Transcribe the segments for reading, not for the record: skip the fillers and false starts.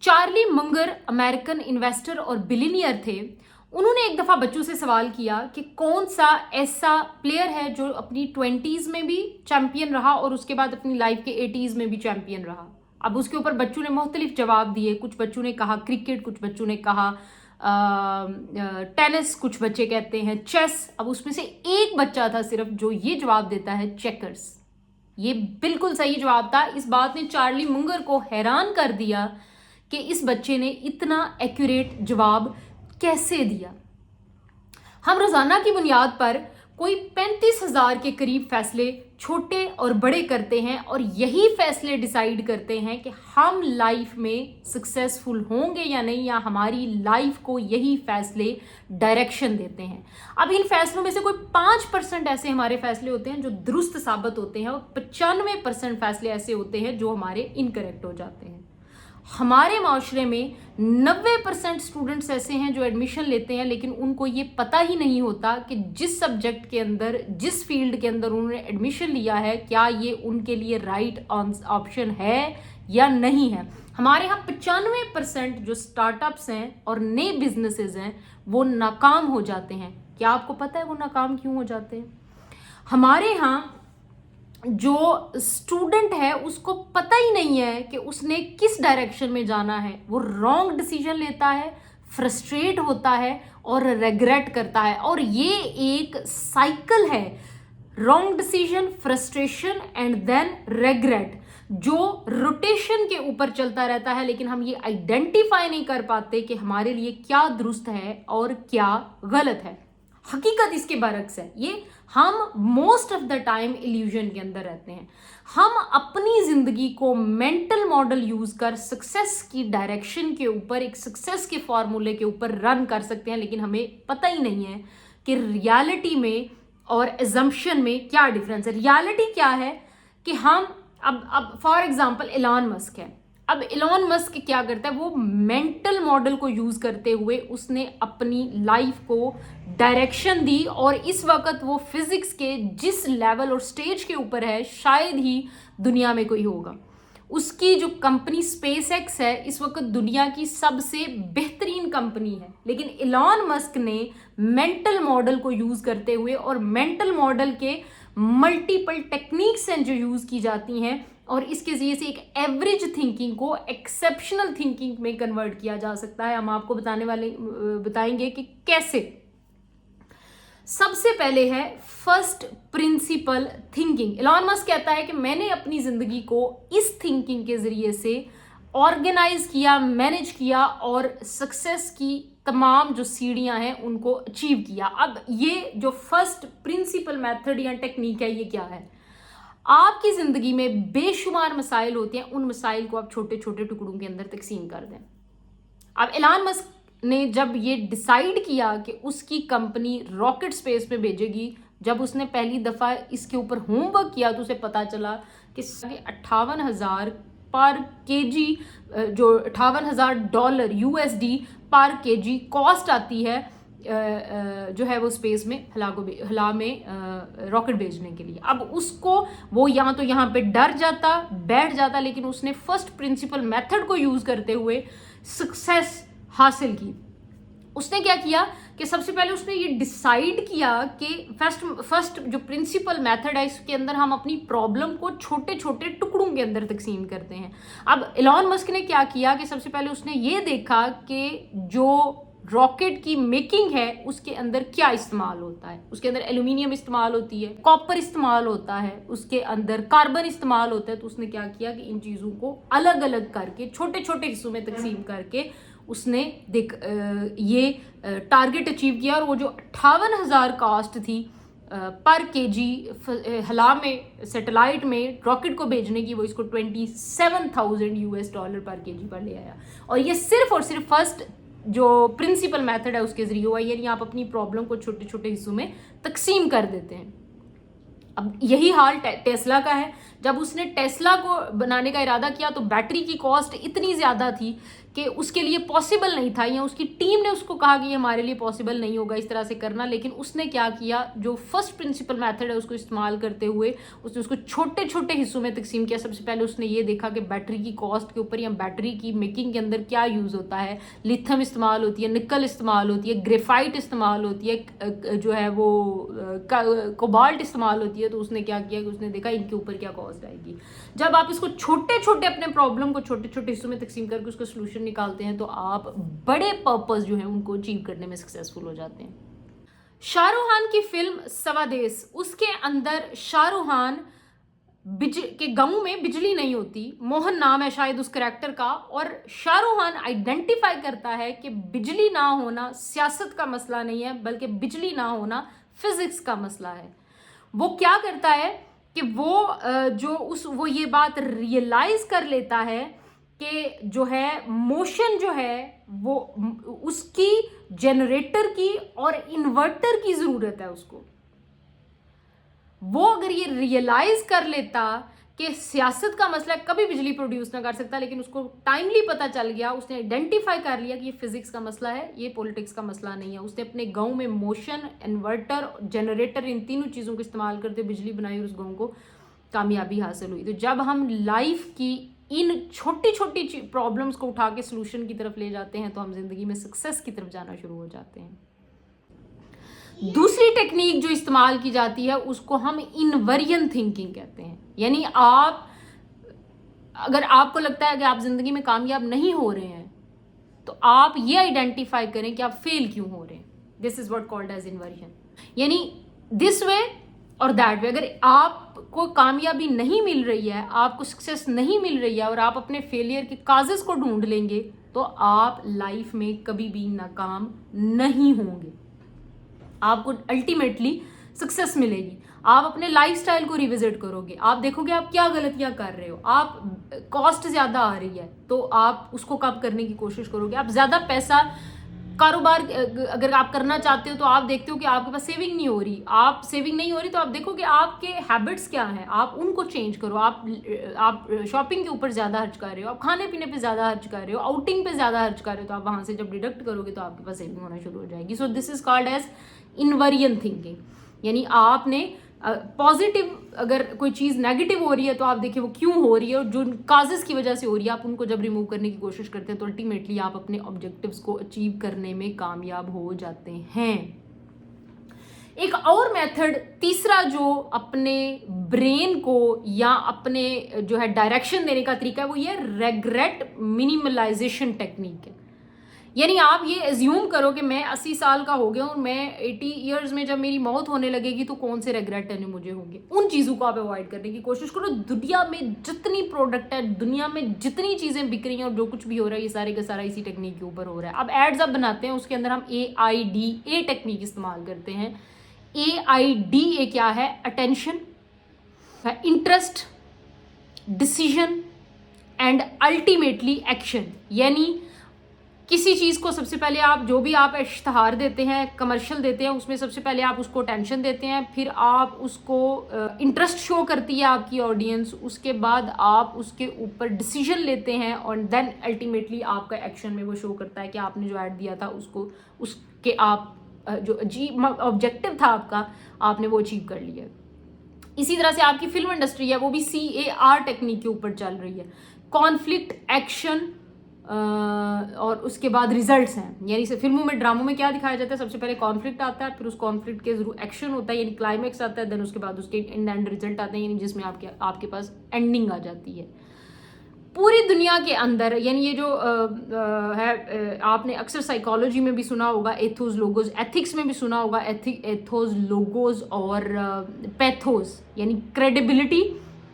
Charlie Munger American investor और billionaire थे। उन्होंने एक दफ़ा बच्चों से सवाल किया कि कौन सा ऐसा प्लेयर है जो अपनी 20s में भी चैंपियन रहा और उसके बाद अपनी लाइफ के 80s में भी चैंपियन रहा। अब उसके ऊपर बच्चों ने मुख्तलिफ जवाब दिए। कुछ बच्चों ने कहा क्रिकेट, कुछ बच्चों ने कहा टेनिस, कुछ बच्चे कहते हैं चेस। अब उसमें से एक बच्चा था सिर्फ जो ये जवाब देता है चेकर्स। ये बिल्कुल सही जवाब था। इस बात ने चार्ली मुंगर को हैरान कर दिया कि इस बच्चे ने इतना एक्यूरेट जवाब कैसे दिया। हम रोजाना की बुनियाद पर कोई 35,000 के करीब फैसले छोटे और बड़े करते हैं और यही फैसले डिसाइड करते हैं कि हम लाइफ में सक्सेसफुल होंगे या नहीं, या हमारी लाइफ को यही फैसले डायरेक्शन देते हैं। अब इन फैसलों में से कोई 5% ऐसे हमारे फैसले होते हैं जो दुरुस्त साबित होते हैं और 95% फैसले ऐसे होते हैं जो हमारे इनकरेक्ट हो जाते हैं। हमारे माशरे में 90% स्टूडेंट्स ऐसे हैं जो एडमिशन लेते हैं लेकिन उनको ये पता ही नहीं होता कि जिस सब्जेक्ट के अंदर, जिस फील्ड के अंदर उन्होंने एडमिशन लिया है, क्या ये उनके लिए राइट ऑप्शन है या नहीं है। हमारे यहाँ 95% जो स्टार्टअप्स हैं और नए बिजनेसेस हैं वो नाकाम हो जाते हैं। क्या आपको पता है वो नाकाम क्यों हो जाते हैं? हमारे यहाँ जो स्टूडेंट है उसको पता ही नहीं है कि उसने किस डायरेक्शन में जाना है। वो रॉन्ग डिसीजन लेता है, फ्रस्ट्रेट होता है और रेग्रेट करता है। और ये एक साइकिल है, wrong decision, frustration and then regret, जो रोटेशन के ऊपर चलता रहता है। लेकिन हम ये आइडेंटिफाई नहीं कर पाते कि हमारे लिए क्या दुरुस्त है और क्या गलत है। हकीकत इसके बरक्स है। ये हम most of the time illusion के अंदर रहते हैं। हम अपनी जिंदगी को मेंटल मॉडल यूज कर सक्सेस की डायरेक्शन के ऊपर, एक सक्सेस के फॉर्मूले के ऊपर रन कर सकते हैं, लेकिन हमें पता ही नहीं है कि रियलिटी में और एजम्पशन में क्या डिफरेंस है। रियलिटी क्या है कि हम अब फॉर एग्जांपल एलन मस्क है। अब एलन मस्क क्या करता है, वो मेंटल मॉडल को यूज करते हुए उसने अपनी लाइफ को डायरेक्शन दी और इस वक्त वो फिजिक्स के जिस लेवल और स्टेज के ऊपर है शायद ही दुनिया में कोई होगा। उसकी जो कंपनी स्पेस एक्स है इस वक्त दुनिया की सबसे बेहतरीन कंपनी है। लेकिन एलन मस्क ने मेंटल मॉडल को यूज करते हुए, और मेंटल मॉडल के मल्टीपल टेक्निक्स हैं जो यूज की जाती हैं, और इसके जरिए से एक एवरेज थिंकिंग को एक्सेप्शनल थिंकिंग में कन्वर्ट किया जा सकता है। हम आपको बताएंगे कि कैसे। सबसे पहले है first principle thinking. Elon Musk कहता है कि मैंने अपनी जिंदगी को इस थिंकिंग के जरिए से ऑर्गेनाइज किया, मैनेज किया और सक्सेस की तमाम जो सीढ़ियां हैं उनको अचीव किया। अब ये जो फर्स्ट प्रिंसिपल मेथड या टेक्निक है, ये क्या है? आपकी जिंदगी में बेशुमार मसाइल होते हैं, उन मसाइल को आप छोटे छोटे टुकड़ों के अंदर तकसीम कर दें। अब एलन मस्क ने जब ये डिसाइड किया कि उसकी कंपनी रॉकेट स्पेस में भेजेगी, जब उसने पहली दफ़ा इसके ऊपर होमवर्क किया तो उसे पता चला कि 58,000 पर केजी, जो $58,000 USD पर केजी कॉस्ट आती है जो है वो स्पेस में हला में रॉकेट भेजने के लिए। अब उसको वो यहाँ तो यहाँ पे डर जाता, बैठ जाता, लेकिन उसने फर्स्ट प्रिंसिपल मेथड को यूज करते हुए सक्सेस हासिल की। उसने क्या किया कि सबसे पहले उसने ये डिसाइड किया कि फर्स्ट जो प्रिंसिपल मेथड है इसके अंदर हम अपनी प्रॉब्लम को छोटे छोटे टुकड़ों के अंदर तकसीम करते हैं। अब एलन मस्क ने क्या किया कि सबसे पहले उसने ये देखा कि जो रॉकेट की मेकिंग है उसके अंदर क्या इस्तेमाल होता है। उसके अंदर एल्यूमिनियम इस्तेमाल होती है, कॉपर इस्तेमाल होता है, उसके अंदर कार्बन इस्तेमाल होता है। तो उसने क्या किया कि इन चीज़ों को अलग अलग करके छोटे छोटे हिस्सों में तकसीम करके उसने ये टारगेट अचीव किया। और वो जो 58,000 कॉस्ट थी पर केजी हला में सैटेलाइट में रॉकेट को भेजने की, वो इसको $27,000 पर केजी पर ले आया। और ये सिर्फ और सिर्फ फर्स्ट जो प्रिंसिपल मेथड है उसके जरिए हुआ। यानी आप अपनी प्रॉब्लम को छोटे छोटे हिस्सों में तकसीम कर देते हैं। अब यही हाल टेस्ला का है। जब उसने टेस्ला को बनाने का इरादा किया तो बैटरी की कॉस्ट इतनी ज़्यादा थी कि उसके लिए पॉसिबल नहीं था, या उसकी टीम ने उसको कहा कि ये हमारे लिए पॉसिबल नहीं होगा इस तरह से करना। लेकिन उसने क्या किया, जो फर्स्ट प्रिंसिपल मेथड है उसको इस्तेमाल करते हुए उसने उसको छोटे छोटे हिस्सों में तकसीम किया। सबसे पहले उसने ये देखा कि बैटरी की कॉस्ट के ऊपर या बैटरी की मेकिंग के अंदर क्या यूज़ होता है। लिथियम इस्तेमाल होती है, निकल इस्तेमाल होती है, ग्रेफाइट इस्तेमाल होती है, जो है वो कोबाल्ट इस्तेमाल होती है। तो उसने क्या किया कि उसने देखा इनके ऊपर क्या कॉस्ट आएगी। जब आप इसको छोटे छोटे अपने प्रॉब्लम को छोटे छोटे हिस्सों में तकसीम करके उसका सोल्यूशन निकालते हैं तो आप बड़े पर्पस जो है उनको अचीव करने में सक्सेसफुल हो जाते हैं। शाहरुख खान की फिल्म सवादेश, उसके अंदर शाहरुख खान के गांव में बिजली नहीं होती, मोहन नाम है शायद उस कैरेक्टर का, और शाहरुख खान आइडेंटिफाई करता है कि बिजली ना होना सियासत का मसला नहीं है, बल्कि बिजली ना होना फिजिक्स का मसला है। वो क्या करता है कि वो ये बात रियलाइज कर लेता है कि जो है मोशन जो है वो उसकी जनरेटर की और इन्वर्टर की जरूरत है उसको। वो अगर ये रियलाइज कर लेता कि सियासत का मसला कभी बिजली प्रोड्यूस ना कर सकता, लेकिन उसको टाइमली पता चल गया, उसने आइडेंटिफाई कर लिया कि ये फिजिक्स का मसला है, ये पॉलिटिक्स का मसला नहीं है। उसने अपने गांव में मोशन, इन्वर्टर, जनरेटर, इन तीनों चीज़ों को इस्तेमाल करते बिजली बनाई और उस गांव को कामयाबी हासिल हुई। तो जब हम लाइफ की इन छोटी छोटी प्रॉब्लम्स को उठा के सोल्यूशन की तरफ ले जाते हैं तो हम जिंदगी में सक्सेस की तरफ जाना शुरू हो जाते हैं। दूसरी टेक्निक जो इस्तेमाल की जाती है उसको हम इनवेरिएंट थिंकिंग कहते हैं। यानी अगर आपको लगता है कि आप जिंदगी में कामयाब नहीं हो रहे हैं तो आप ये आइडेंटिफाई करें कि आप फेल क्यों हो रहे हैं। This is what called as invariant. यानी दिस वे और दैट वे, अगर आपको कामयाबी नहीं मिल रही है, आपको सक्सेस नहीं मिल रही है और आप अपने फेलियर के काजेस को ढूंढ लेंगे तो आप लाइफ में कभी भी नाकाम नहीं होंगे, आपको अल्टीमेटली सक्सेस मिलेगी। आप अपने लाइफस्टाइल को रिविजिट करोगे, आप देखोगे आप क्या गलतियां कर रहे हो। आप कॉस्ट ज़्यादा आ रही है तो आप उसको कम करने की कोशिश करोगे। आप ज़्यादा पैसा कारोबार अगर आप करना चाहते हो तो आप देखते हो कि आपके पास सेविंग नहीं हो रही, आप सेविंग नहीं हो रही तो आप देखो कि आपके हैबिट्स क्या हैं, आप उनको चेंज करो। आप शॉपिंग के ऊपर ज़्यादा खर्च कर रहे हो, आप खाने पीने पे ज़्यादा खर्च कर रहे हो, आउटिंग पे ज़्यादा खर्च कर रहे हो, तो आप वहाँ से जब डिडक्ट करोगे तो आपके पास सेविंग होना शुरू हो जाएगी। So this is called as invariant thinking. यानी आपने पॉजिटिव अगर कोई चीज़ नेगेटिव हो रही है तो आप देखिए वो क्यों हो रही है और जो काजेस की वजह से हो रही है आप उनको जब रिमूव करने की कोशिश करते हैं तो अल्टीमेटली आप अपने ऑब्जेक्टिव्स को अचीव करने में कामयाब हो जाते हैं। एक और मेथड तीसरा जो अपने ब्रेन को या अपने जो है डायरेक्शन देने का तरीका है वो ये रेग्रेट मिनिमलाइजेशन टेक्निक है। यानी आप ये एज्यूम करो कि मैं 80 साल का हो गया हूँ, मैं 80 ईयर्स में जब मेरी मौत होने लगेगी तो कौन से रेग्रेट है मुझे होंगे। उन चीज़ों को आप अवॉइड करने की कोशिश करो। दुनिया में जितनी प्रोडक्ट है, दुनिया में जितनी चीज़ें बिक रही हैं और जो कुछ भी हो रहा है ये सारे का सारा इसी टेक्निक के ऊपर हो रहा है। अब एड्स आप बनाते हैं उसके अंदर हम AIDA टेक्निक इस्तेमाल करते हैं। AIDA क्या है? Attention, interest, decision and ultimately action. यानी किसी चीज़ को सबसे पहले आप जो भी आप इश्तहार देते हैं, कमर्शियल देते हैं, उसमें सबसे पहले आप उसको टेंशन देते हैं, फिर आप उसको इंटरेस्ट शो करती है आपकी ऑडियंस, उसके बाद आप उसके ऊपर डिसीजन लेते हैं और देन अल्टीमेटली आपका एक्शन में वो शो करता है कि आपने जो ऐड दिया था उसके आप जो ऑब्जेक्टिव था आपका आपने वो अचीव कर लिया। इसी तरह से आपकी फिल्म इंडस्ट्री है वो भी CAR टेक्निक के ऊपर चल रही है। कॉन्फ्लिक्ट, एक्शन और उसके बाद रिजल्ट्स हैं। यानी से फिल्मों में, ड्रामों में क्या दिखाया जाता है, सबसे पहले कॉन्फ्लिक्ट आता है, फिर उस कॉन्फ्लिक्ट के जरूर एक्शन होता है यानी क्लाइमैक्स आता है, देन उसके बाद उसके एंड रिजल्ट आते हैं यानी जिसमें आपके पास एंडिंग आ जाती है। पूरी दुनिया के अंदर यानी ये जो है आपने अक्सर साइकोलॉजी में भी सुना होगा एथोस लोगोस, एथिक्स में भी सुना होगा एथोस लोगोस और पैथोस, यानी क्रेडिबिलिटी,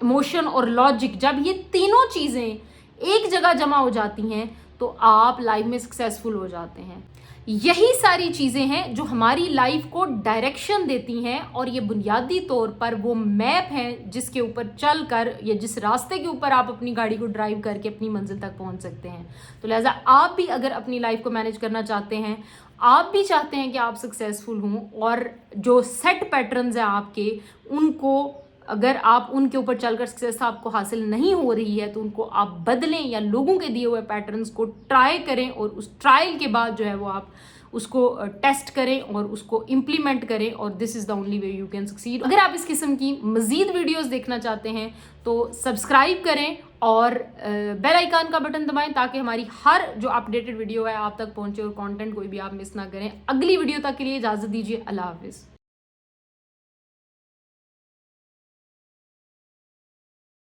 इमोशन और लॉजिक। जब ये तीनों चीज़ें एक जगह जमा हो जाती हैं तो आप लाइफ में सक्सेसफुल हो जाते हैं। यही सारी चीजें हैं जो हमारी लाइफ को डायरेक्शन देती हैं, और ये बुनियादी तौर पर वो मैप हैं जिसके ऊपर चलकर या जिस रास्ते के ऊपर आप अपनी गाड़ी को ड्राइव करके अपनी मंजिल तक पहुंच सकते हैं। तो लिहाजा आप भी अगर अपनी लाइफ को मैनेज करना चाहते हैं, आप भी चाहते हैं कि आप सक्सेसफुल हों, और जो सेट पैटर्न्स हैं आपके, उनको अगर आप उनके ऊपर चलकर सक्सेस आपको हासिल नहीं हो रही है तो उनको आप बदलें, या लोगों के दिए हुए पैटर्न्स को ट्राई करें, और उस ट्रायल के बाद जो है वो आप उसको टेस्ट करें और उसको इम्प्लीमेंट करें, और this is the only way you can succeed. अगर आप इस किस्म की मज़ीद वीडियोस देखना चाहते हैं तो सब्सक्राइब करें और बेल आइकन का बटन दबाएं ताकि हमारी हर जो अपडेटेड वीडियो है आप तक पहुंचे और कंटेंट कोई भी आप मिस ना करें। अगली वीडियो तक के लिए इजाज़त दीजिए। अल्लाह हाफिज़।